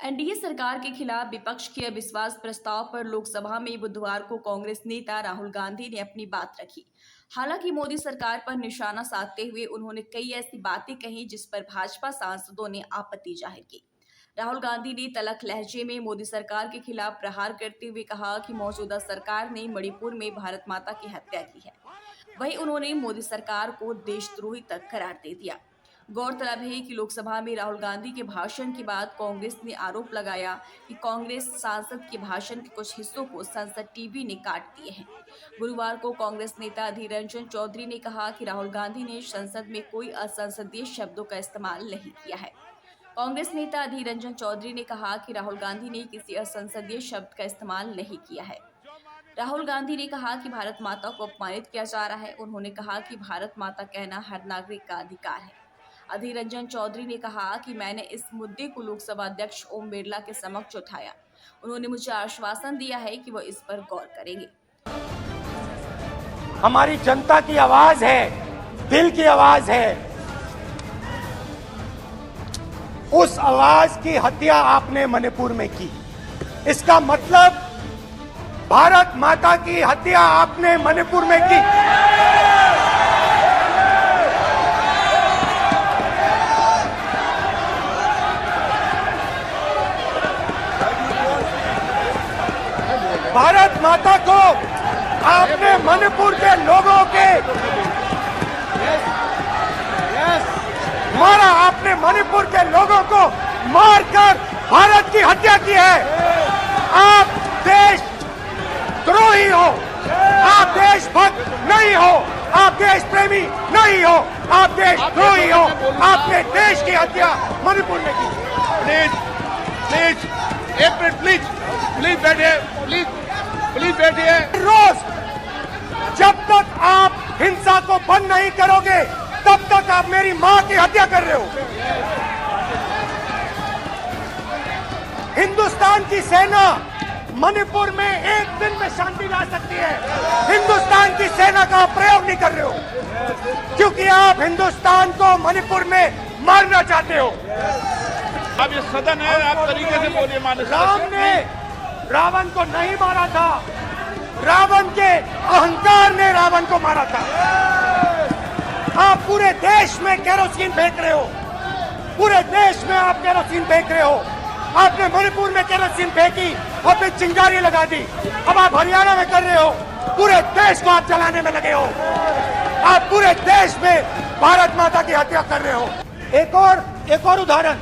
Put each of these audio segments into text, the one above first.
NDA सरकार के खिलाफ विपक्ष के अविश्वास प्रस्ताव पर लोकसभा में बुधवार को कांग्रेस नेता राहुल गांधी ने अपनी बात रखी। हालांकि मोदी सरकार पर निशाना साधते हुए उन्होंने कई ऐसी बातें कही जिस पर भाजपा सांसदों ने आपत्ति जाहिर की। राहुल गांधी ने तल्ख लहजे में मोदी सरकार के खिलाफ प्रहार करते हुए कहा कि मौजूदा सरकार ने मणिपुर में भारत माता की हत्या की है। वहीं उन्होंने मोदी सरकार को देशद्रोही तक करार दे दिया। गौरतलब है कि लोकसभा में राहुल गांधी के भाषण के बाद कांग्रेस ने आरोप लगाया कि कांग्रेस सांसद के भाषण के कुछ हिस्सों को संसद टीवी ने काट दिए हैं। गुरुवार को कांग्रेस नेता अधीर रंजन चौधरी ने कहा कि राहुल गांधी ने संसद में कोई असंसदीय शब्दों का इस्तेमाल नहीं किया है। कांग्रेस नेता अधीर रंजन चौधरी ने कहा कि राहुल गांधी ने किसी असंसदीय शब्द का इस्तेमाल नहीं किया है। राहुल गांधी ने कहा कि भारत माता को अपमानित किया जा रहा है। उन्होंने कहा कि भारत माता कहना हर नागरिक का अधिकार है। अधीर रंजन चौधरी ने कहा कि मैंने इस मुद्दे को लोकसभा अध्यक्ष ओम बिरला के समक्ष उठाया। उन्होंने मुझे आश्वासन दिया है कि वो इस पर गौर करेंगे। हमारी जनता की आवाज है, दिल की आवाज है। उस आवाज की हत्या आपने मणिपुर में की। इसका मतलब भारत माता की हत्या आपने मणिपुर में की। भारत माता को आपने मणिपुर के लोगों के मारा। आपने मणिपुर के लोगों को मारकर भारत की हत्या की है। आप देशद्रोही हो, आप देशभक्त नहीं हो, आप देश प्रेमी नहीं हो, आप देशद्रोही हो। आपने देश की हत्या मणिपुर में की। प्लीज एक मिनट, प्लीज बैठिए, प्लीज बैठिए। रोज जब तक आप हिंसा को बंद नहीं करोगे तब तक आप मेरी मां की हत्या कर रहे हो। हिंदुस्तान की सेना मणिपुर में एक दिन में शांति ला सकती है। हिंदुस्तान की सेना का आप प्रयोग नहीं कर रहे हो क्योंकि आप हिंदुस्तान को मणिपुर में मारना चाहते हो। अब ये सदन है, आप तरीके से बोलिए। राम ने रावण को नहीं मारा था, रावण के अहंकार ने रावण को मारा था। आप पूरे देश में केरोसिन फेंक रहे हो, पूरे देश में आप केरोसिन फेंक रहे हो। आपने मणिपुर में केरोसिन फेंकी और फिर चिंगारी लगा दी। अब आप हरियाणा में कर रहे हो, पूरे देश को आप जलाने में लगे हो। आप पूरे देश में भारत माता की हत्या कर रहे हो। एक और उदाहरण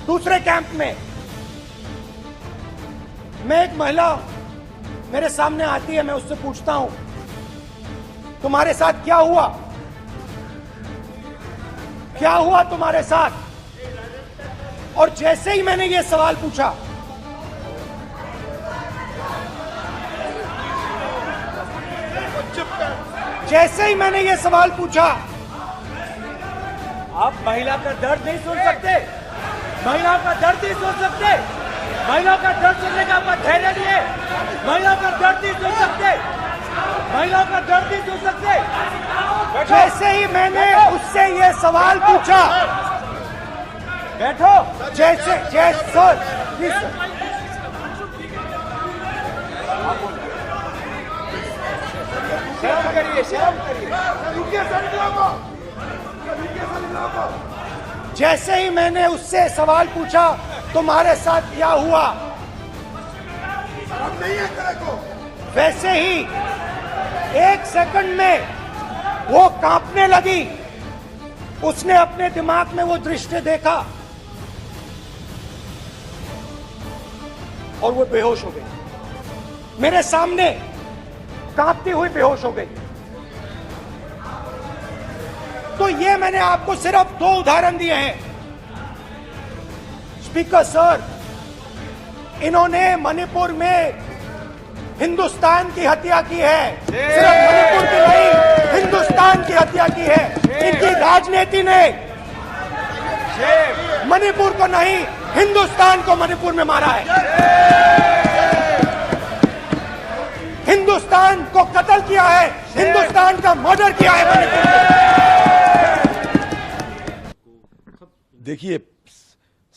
दूसरे कैंप में मैं एक महिला मेरे सामने आती है, मैं उससे पूछता हूं तुम्हारे साथ क्या हुआ, क्या हुआ तुम्हारे साथ। और जैसे ही मैंने ये सवाल पूछा, आप महिला का दर्द नहीं सुन सकते, महिला का दर्द नहीं सुन सकते, महिला का दर्द सुनने का आपका धैर्य नहीं है। महिला का दर्द नहीं सुन सकते, महिला का दर्द नहीं सुन सकते। जैसे ही मैंने उससे ये सवाल पूछा, बैठो। सर प्लीज शर्म करिए। जैसे ही मैंने उससे सवाल पूछा तुम्हारे साथ क्या हुआ, वैसे ही एक सेकंड में वो कांपने लगी। उसने अपने दिमाग में वो दृश्य देखा और वो बेहोश हो गई। मेरे सामने कांपती हुई बेहोश हो गई। तो ये मैंने आपको सिर्फ 2 उदाहरण दिए हैं। स्पीकर सर, इन्होंने मणिपुर में हिंदुस्तान की हत्या की है। सिर्फ मणिपुर की नहीं, हिंदुस्तान की हत्या की है। इनकी राजनीति ने मणिपुर को नहीं, हिंदुस्तान को मणिपुर में मारा है। हिंदुस्तान को कत्ल किया है, हिंदुस्तान का मर्डर किया है मणिपुर में। देखिए,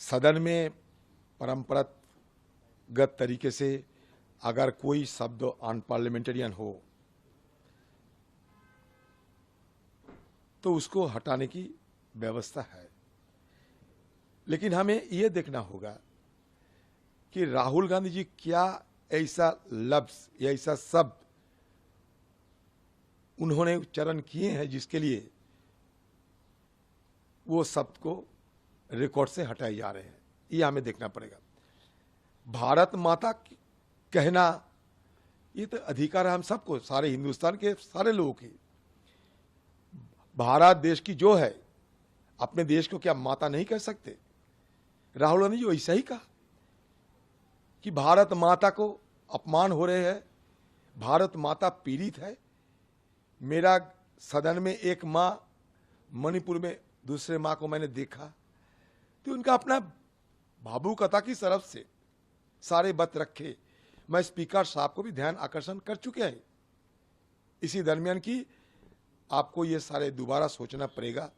सदन में परंपरागत तरीके से अगर कोई शब्द अनपार्लियामेंटेरियन हो तो उसको हटाने की व्यवस्था है, लेकिन हमें यह देखना होगा कि राहुल गांधी जी क्या ऐसा लफ्ज या ऐसा शब्द उन्होंने उच्चारण किए हैं जिसके लिए वो शब्द को रिकॉर्ड से हटाए जा रहे हैं। ये हमें देखना पड़ेगा। भारत माता कहना ये तो अधिकार है हम सबको, सारे हिंदुस्तान के सारे लोगों की। भारत देश की जो है, अपने देश को क्या माता नहीं कह सकते? राहुल गांधी जी ऐसा ही कहा कि भारत माता को अपमान हो रहे हैं, भारत माता पीड़ित है। मेरा सदन में एक माँ मणिपुर में दूसरे माँ को मैंने देखा, तो उनका अपना भावुकता की तरफ से सारे बात रखे। मैं स्पीकर साहब को भी ध्यान आकर्षण कर चुके हैं इसी दरमियान की आपको ये सारे दोबारा सोचना पड़ेगा,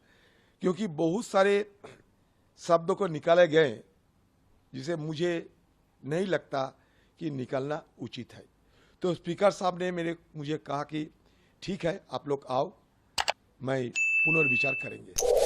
क्योंकि बहुत सारे शब्दों को निकाले गए जिसे मुझे नहीं लगता कि निकालना उचित है। तो स्पीकर साहब ने मुझे कहा कि ठीक है, आप लोग आओ, मैं पुनर्विचार करेंगे।